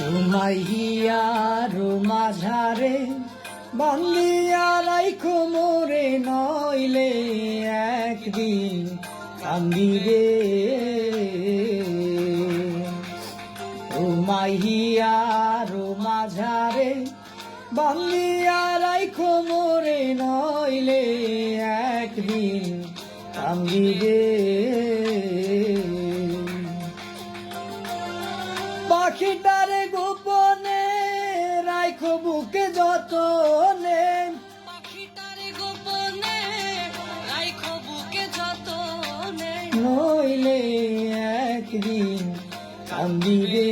রুমাইয়ার মাঝারে বান্দিয়া রাইখো মোরে, নইলে একদিন কান্দিবে। রুমাইয়ার মাঝারে বান্দিয়া রাইখো মোরে, নইলে একদিন কান্দিবে। পাখিটারে গোপনে রাইখো বুকে যতনে, পাখিটারে গোপনে রাইখো বুকে যতনে, নইলে একদিন কান্দিবে।